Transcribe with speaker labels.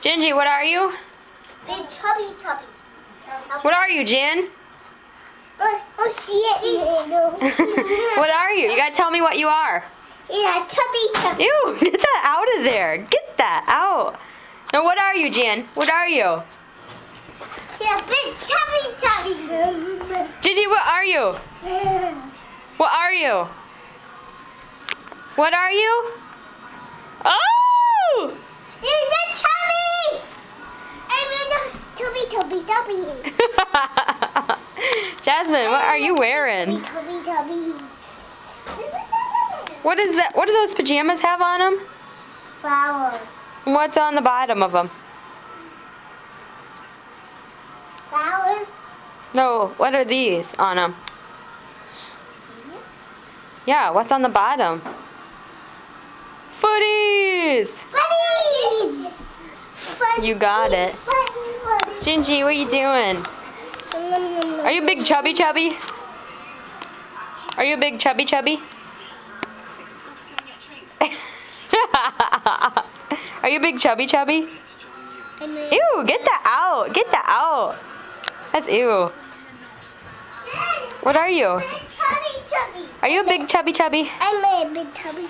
Speaker 1: Gingy, what are you?
Speaker 2: Big chubby.
Speaker 1: What are you, Jin? What are you? You gotta tell me what you are.
Speaker 2: Yeah, chubby.
Speaker 1: Ew, get that out of there. Get that out. Now what are you, Jin? What are you?
Speaker 2: Yeah, big chubby.
Speaker 1: Gingy, what are you? What are you? What are you? Oh!
Speaker 2: You're big chubby. I'm chubby.
Speaker 1: Jasmine, what are you wearing?
Speaker 2: Chubby.
Speaker 1: What is that? What do those pajamas have on them?
Speaker 2: Flower.
Speaker 1: What's on the bottom of them?
Speaker 2: Flowers.
Speaker 1: No, what are these on them? Yeah, what's on the bottom? Footies!
Speaker 2: Buddies.
Speaker 1: You got it. Gingy, what are you doing? Are you big chubby? Are you a big chubby? Are you big chubby? Ew, get that out. Get that out. That's ew. What are you?
Speaker 2: Chubby.
Speaker 1: Are you a big chubby?
Speaker 2: I'm a big chubby.